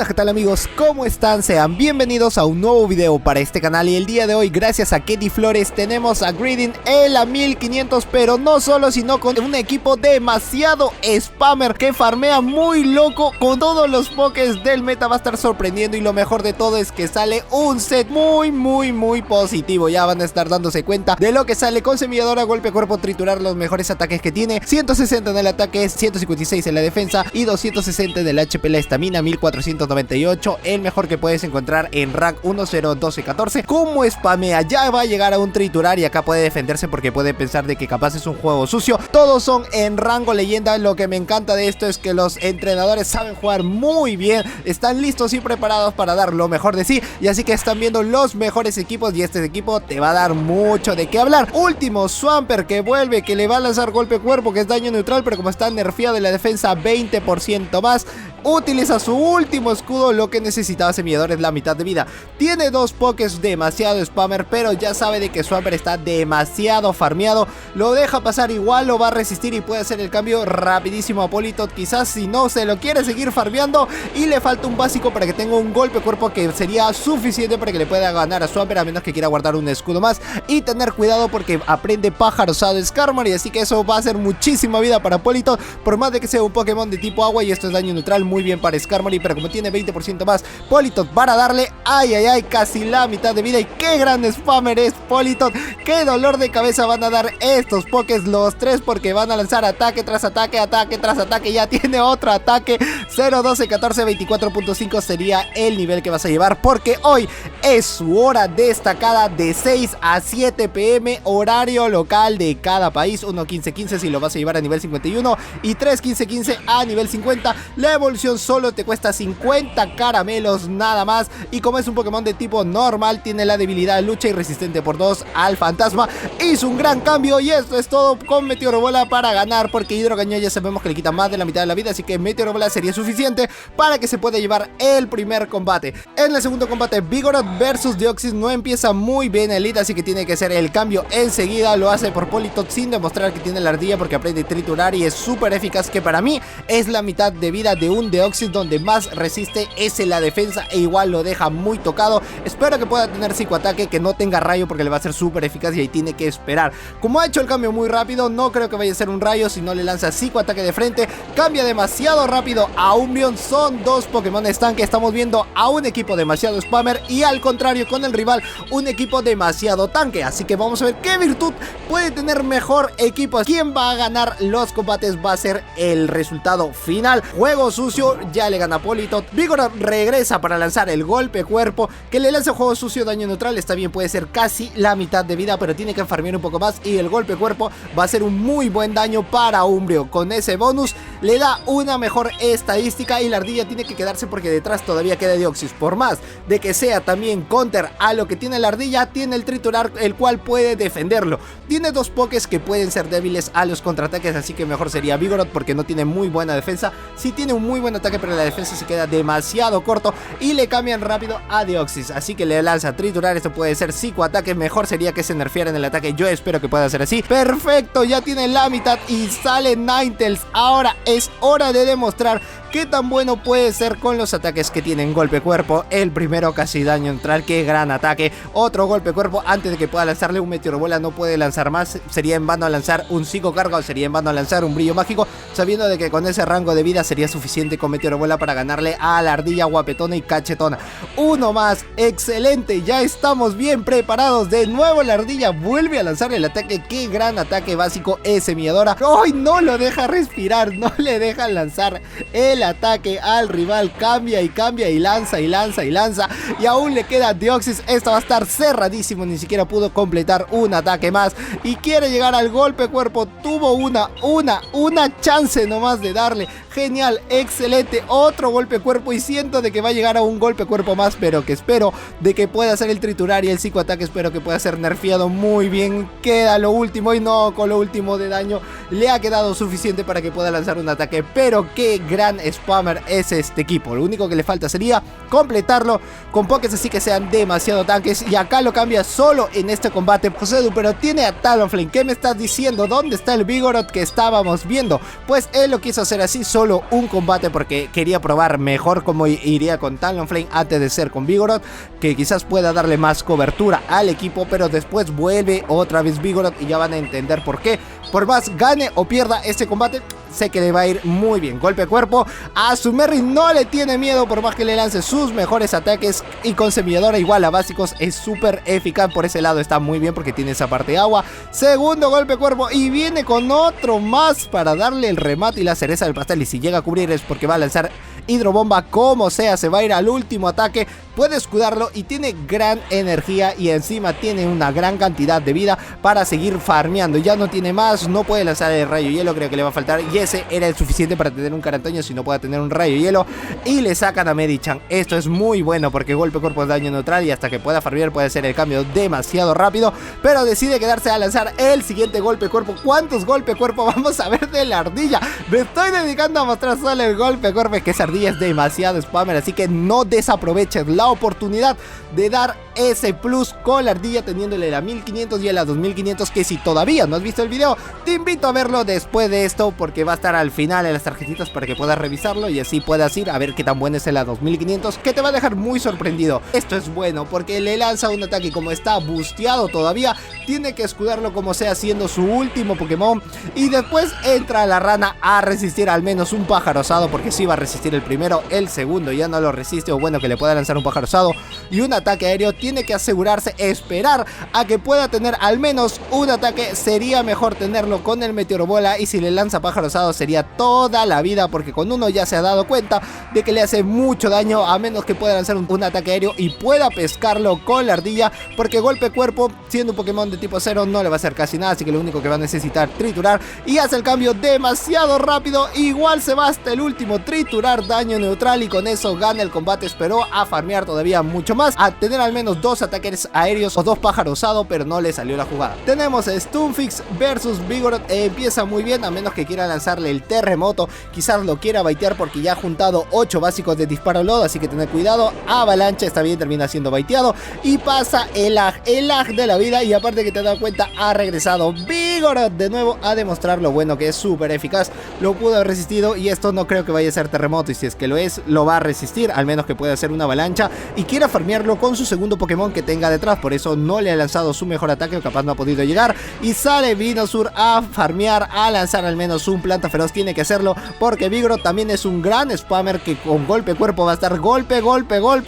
Buenas, ¿qué tal amigos? ¿Cómo están? Sean bienvenidos a un nuevo video para este canal. Y el día de hoy, gracias a Katy Flores, tenemos a Greedent el a 1500. Pero no solo, sino con un equipo demasiado spammer que farmea muy loco. Con todos los pokés del meta va a estar sorprendiendo. Y lo mejor de todo es que sale un set muy positivo. Ya van a estar dándose cuenta de lo que sale con semilladora, golpe cuerpo, triturar, los mejores ataques que tiene. 160 en el ataque, 156 en la defensa y 260 en el HP, la estamina, 1498, el mejor que puedes encontrar en rank 101214. Como spamea, ya va a llegar a un triturar y acá puede defenderse porque puede pensar de que capaz es un juego sucio. Todos son en rango leyenda. Lo que me encanta de esto es que los entrenadores saben jugar muy bien, están listos y preparados para dar lo mejor de sí, y así que están viendo los mejores equipos y este equipo te va a dar mucho de qué hablar. Último, Swampert que vuelve, que le va a lanzar golpe cuerpo, que es daño neutral, pero como está nerfeado de la defensa 20% más, utiliza su último escudo. Lo que necesitaba Semillador es la mitad de vida. Tiene dos pokés demasiado spammer, pero ya sabe de que Swampert está demasiado farmeado. Lo deja pasar, igual lo va a resistir y puede hacer el cambio rapidísimo a Politoed. Quizás si no se lo quiere seguir farmeando y le falta un básico para que tenga un golpe cuerpo que sería suficiente para que le pueda ganar a Swampert, a menos que quiera guardar un escudo más. Y tener cuidado porque aprende pájaro usado Skarmory, así que eso va a hacer muchísima vida para Politoed, por más de que sea un Pokémon de tipo agua, y esto es daño neutral, muy bien para Skarmory, pero como tiene 20% más, Politoed para darle, casi la mitad de vida. Y qué gran spammer es Politoed, qué dolor de cabeza van a dar estos pokés los tres, porque van a lanzar ataque tras ataque, ataque tras ataque. Ya tiene otro ataque, 0, 12, 14, 24.5 sería el nivel que vas a llevar, porque hoy es su hora destacada de 6 a 7 pm horario local de cada país. 1.15.15 si lo vas a llevar a nivel 51 y 3.15.15 a nivel 50. La evolución solo te cuesta 50 caramelos nada más, y como es un Pokémon de tipo normal, tiene la debilidad lucha y resistente por 2 al fantasma. Hizo un gran cambio y esto es todo con Meteoro Bola para ganar, porque Hidrocañón ya sabemos que le quita más de la mitad de la vida, así que Meteoro Bola sería suficiente para que se pueda llevar el primer combate. En el segundo combate, Vigoroth versus Deoxys no empieza muy bien Elite, así que tiene que hacer el cambio enseguida. Lo hace por Politoed sin demostrar que tiene la ardilla, porque aprende a triturar y es súper eficaz, que para mí es la mitad de vida de un Deoxys. Donde más resiste es en la defensa e igual lo deja muy tocado. Espero que pueda tener psicoataque, que no tenga rayo, porque le va a ser súper eficaz y ahí tiene que esperar. Como ha hecho el cambio muy rápido, no creo que vaya a ser un rayo si no le lanza psicoataque de frente. Cambia demasiado rápido a Umbreon. Son dos Pokémon estanque. Estamos viendo a un equipo demasiado spammer y al contrario con el rival un equipo demasiado tanque, así que vamos a ver qué virtud puede tener mejor equipo. Quién va a ganar los combates va a ser el resultado final. Juego sucio, ya le gana Politoed. Vigoroth regresa para lanzar el golpe cuerpo, que le lanza juego sucio, daño neutral, está bien, puede ser casi la mitad de vida, pero tiene que farmear un poco más, y el golpe cuerpo va a ser un muy buen daño para Umbreon. Con ese bonus le da una mejor estadística, y la ardilla tiene que quedarse porque detrás todavía queda Deoxys. Por más de que sea también counter a lo que tiene la ardilla, tiene el triturar, el cual puede defenderlo. Tiene dos pokés que pueden ser débiles a los contraataques, así que mejor sería Vigoroth porque no tiene muy buena defensa. Sí tiene un muy buen ataque, pero la defensa se queda demasiado corto y le cambian rápido a Deoxys, así que le lanza triturar. Esto puede ser psicoataque, mejor sería que se nerfeara en el ataque. Yo espero que pueda ser así. Perfecto, ya tiene la mitad y sale Ninetales. Ahora es hora de demostrar qué tan bueno puede ser con los ataques que tienen golpe cuerpo. El primero casi daño neutral, qué gran ataque. Otro golpe cuerpo antes de que pueda lanzarle un Meteoro Bola, no puede lanzar más. Sería en vano lanzar un psico carga o sería en vano lanzar un brillo mágico, sabiendo de que con ese rango de vida sería suficiente con Meteoro Bola para ganarle a la ardilla guapetona y cachetona. Uno más, excelente, ya estamos bien preparados. De nuevo la ardilla vuelve a lanzar el ataque, qué gran ataque básico es Semilladora. ¡Ay! No lo deja respirar, no le deja lanzar el ataque al rival. Cambia y lanza y aún le queda Deoxys. Esto va a estar cerradísimo, ni siquiera pudo completar un ataque más y quiere llegar al golpe cuerpo. Tuvo una chance nomás de darle. Genial, excelente, otro golpe cuerpo y siento de que va a llegar a un golpe cuerpo más, pero que espero de que pueda hacer el triturar y el psicoataque. Espero que pueda ser nerfeado muy bien. Queda lo último y no, con lo último de daño le ha quedado suficiente para que pueda lanzar un ataque, pero qué gran spammer es este equipo. Lo único que le falta sería completarlo con pokés así que sean demasiado tanques, y acá lo cambia solo en este combate. Josedu, pero tiene a Talonflame, ¿qué me estás diciendo? ¿Dónde está el Vigoroth que estábamos viendo? Pues él lo quiso hacer así, solo solo un combate porque quería probar mejor cómo iría con Talonflame antes de ser con Vigoroth, que quizás pueda darle más cobertura al equipo, pero después vuelve otra vez Vigoroth y ya van a entender por qué. Por más gane o pierda este combate, sé que le va a ir muy bien. Golpe cuerpo, a su Merry no le tiene miedo por más que le lance sus mejores ataques, y con semilladora igual a básicos es súper eficaz. Por ese lado está muy bien porque tiene esa parte de agua. Segundo golpe cuerpo y viene con otro más para darle el remate y la cereza del pastel, y si llega a cubrir es porque va a lanzar hidrobomba como sea, se va a ir al último ataque, puede escudarlo y tiene gran energía y encima tiene una gran cantidad de vida para seguir farmeando. Ya no tiene más, no puede lanzar el rayo hielo, creo que le va a faltar, y ese era el suficiente para tener un Carantoño si no puede tener un rayo hielo, y le sacan a Medicham. Esto es muy bueno porque golpe cuerpo es daño neutral y hasta que pueda farmear puede hacer el cambio demasiado rápido, pero decide quedarse a lanzar el siguiente golpe cuerpo. ¿Cuántos golpe cuerpo vamos a ver de la ardilla? Me estoy dedicando a mostrar solo el golpe cuerpo, es que esa ardilla es demasiado spammer, así que no desaproveches la oportunidad de dar ese plus con la ardilla teniéndole la 1500 y a la 2500, que si todavía no has visto el video te invito a verlo después de esto porque va a estar al final en las tarjetitas para que puedas revisarlo y así puedas ir a ver qué tan buena es la 2500, que te va a dejar muy sorprendido. Esto es bueno porque le lanza un ataque, como está busteado todavía tiene que escudarlo como sea siendo su último Pokémon, y después entra la rana a resistir al menos un pájaro osado, porque si va a resistir el primero, el segundo ya no lo resiste, o bueno, que le pueda lanzar un pájaro osado y un ataque aéreo. Tiene que asegurarse, esperar a que pueda tener al menos un ataque. Sería mejor tenerlo con el meteoro bola, y si le lanza pájaro osado sería toda la vida, porque con uno ya se ha dado cuenta de que le hace mucho daño, a menos que pueda lanzar un ataque aéreo y pueda pescarlo con la ardilla, porque golpe cuerpo siendo un Pokémon de tipo 0 no le va a hacer casi nada, así que lo único que va a necesitar triturar, y hace el cambio demasiado rápido. Igual se va hasta el último, triturar daño neutral, y con eso gana el combate. Esperó a farmear todavía mucho más, a tener al menos 2 ataques aéreos o 2 pájaros osados, pero no le salió la jugada. Tenemos Stunfisk versus Vigoroth. Empieza muy bien, a menos que quiera lanzarle el terremoto, quizás lo quiera baitear porque ya ha juntado 8 básicos de disparo lodo, así que tener cuidado. Avalancha está bien, termina siendo baiteado y pasa el lag de la vida, y aparte que te das cuenta ha regresado Vigoroth de nuevo a demostrar lo bueno que es, súper eficaz. Lo pudo haber resistido, y esto no creo que vaya a ser terremoto, y si es que lo es, lo va a resistir, al menos que pueda hacer una avalancha y quiera farmearlo con su segundo Pokémon que tenga detrás. Por eso no le ha lanzado su mejor ataque, o capaz no ha podido llegar, y sale Venusaur a farmear, a lanzar al menos un planta feroz. Tiene que hacerlo porque Vigoroth también es un gran spammer, que con golpe cuerpo va a estar golpe,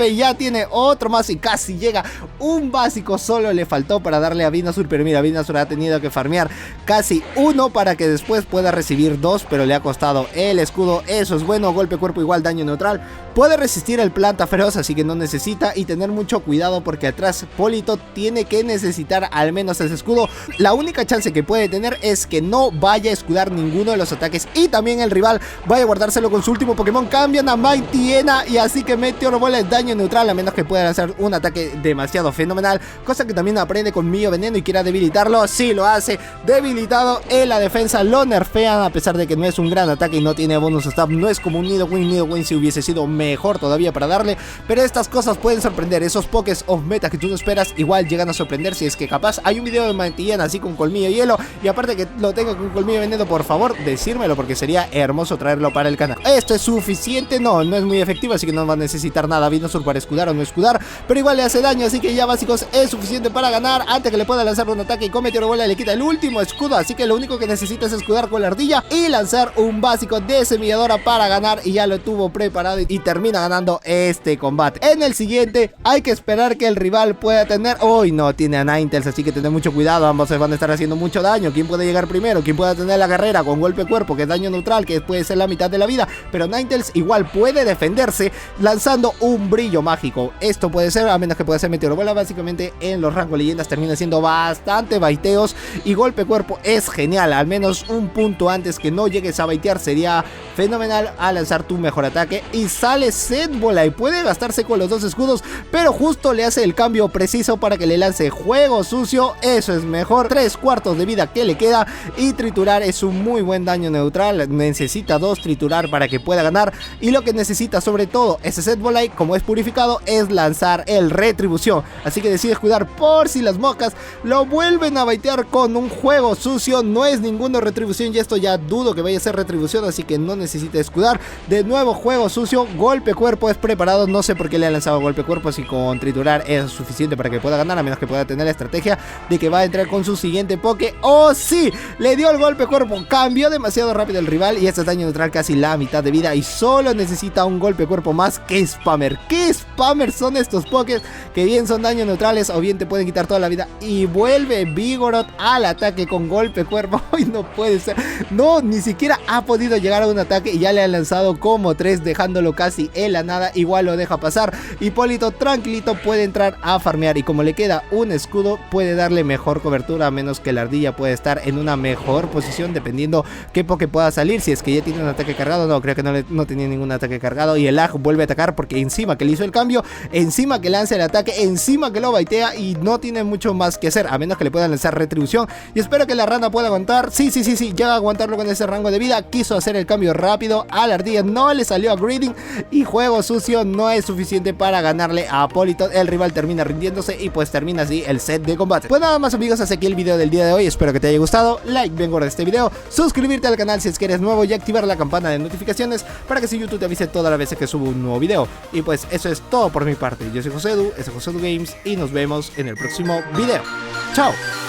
y ya tiene otro más y casi llega. Un básico solo le faltó para darle a Venusaur, pero mira, Venusaur ha tenido que farmear casi uno para que después pueda recibir 2, pero le ha costado el escudo. Eso es bueno. Golpe cuerpo igual daño neutral, puede resistir el planta feroz, así que no necesita, y tener mucho cuidado porque atrás Polito tiene que necesitar al menos ese escudo. La única chance que puede tener es que no vaya a escudar ninguno de los ataques, y también el rival vaya a guardárselo con su último Pokémon. Cambian a Mightyena, y así que Meteoro Bola es daño neutral, a menos que pueda lanzar un ataque demasiado fenomenal, cosa que también aprende con Mío Veneno y quiera debilitarlo. Sí lo hace, debilitado en la defensa, lo nerfean a pesar de que no es un gran ataque y no tiene bonus stab. No es como un Nidoqueen si hubiese sido mejor todavía para darle, pero estas cosas pueden sorprender. Esos Pokés of meta que tú no esperas igual llegan a sorprender, si es que capaz hay un video de Mightyena así con colmillo hielo, y aparte que lo tenga con colmillo veneno, por favor decírmelo porque sería hermoso traerlo para el canal. Esto es suficiente, no es muy efectivo, así que no va a necesitar nada Venusaur para escudar o no escudar, pero igual le hace daño, así que ya básicos es suficiente para ganar. Antes que le pueda lanzar un ataque y con Meteoro Bola le quita el último escudo, así que lo único que necesita es escudar con la ardilla y lanzar un básico de semilladora para ganar, y ya lo tuvo preparado y termina ganando este combate. En el siguiente hay que esperar que el rival pueda tener, hoy no tiene a Ninetales, así que tener mucho cuidado, ambos se van a estar haciendo mucho daño. ¿Quién puede llegar primero? ¿Quién puede tener la carrera con golpe cuerpo, que es daño neutral, que puede ser la mitad de la vida? Pero Ninetales igual puede defenderse lanzando un brillo mágico. Esto puede ser, a menos que pueda ser Meteoro Bola. Básicamente en los rangos leyendas termina siendo bastante baiteos, y golpe cuerpo es genial, al menos un punto antes que no llegues a baitear sería fenomenal a lanzar tu mejor ataque. Y sale Set Bola y puede gastarse con los 2 escudos, pero justo le hace hace el cambio preciso para que le lance Juego Sucio. Eso es mejor, 3/4 de vida que le queda, y Triturar es un muy buen daño neutral. Necesita 2 Triturar para que pueda ganar, y lo que necesita sobre todo ese Set Volay, como es purificado, es lanzar el Retribución. Así que decides cuidar por si las moscas lo vuelven a baitear con un Juego Sucio. No es ninguno Retribución, y esto ya dudo que vaya a ser Retribución, así que no necesita escudar. De nuevo Juego Sucio, Golpe Cuerpo es preparado. No sé por qué le ha lanzado Golpe Cuerpo si con Triturar es suficiente para que pueda ganar, a menos que pueda tener la estrategia de que va a entrar con su siguiente Poké. ¡Oh sí! Le dio el Golpe Cuerpo, cambió demasiado rápido el rival, y este es daño neutral casi la mitad de vida, y solo necesita un Golpe Cuerpo más. ¡Qué spammer! ¡Qué spammer son estos Pokés! Que bien son daños neutrales o bien te pueden quitar toda la vida. Y vuelve Vigoroth al ataque con Golpe Cuerpo. ¡Ay, no puede ser! No, ni siquiera ha podido llegar a un ataque y ya le han lanzado como 3, dejándolo casi en la nada. Igual lo deja pasar. Hipólito tranquilito puede entrar a farmear, y como le queda un escudo puede darle mejor cobertura, a menos que la ardilla puede estar en una mejor posición dependiendo qué Poké pueda salir. Si es que ya tiene un ataque cargado, no, creo que no tenía ningún ataque cargado, y el Lag vuelve a atacar porque encima que le hizo el cambio, encima que lanza el ataque, encima que lo baitea, y no tiene mucho más que hacer, a menos que le puedan lanzar Retribución. Y espero que la rana pueda aguantar. Sí, llega a aguantarlo con ese rango de vida. Quiso hacer el cambio rápido a la ardilla, no le salió a Greeding, y Juego Sucio no es suficiente para ganarle a Politoed. El rival termina rindiéndose y pues termina así el set de combate. Pues nada más, amigos, hasta aquí el video del día de hoy. Espero que te haya gustado. Like bien gordo este video, suscribirte al canal si es que eres nuevo y activar la campana de notificaciones para que si YouTube te avise todas las veces que subo un nuevo video. Y pues eso es todo por mi parte. Yo soy Josedu, es Josedu Games, y nos vemos en el próximo video. Chao.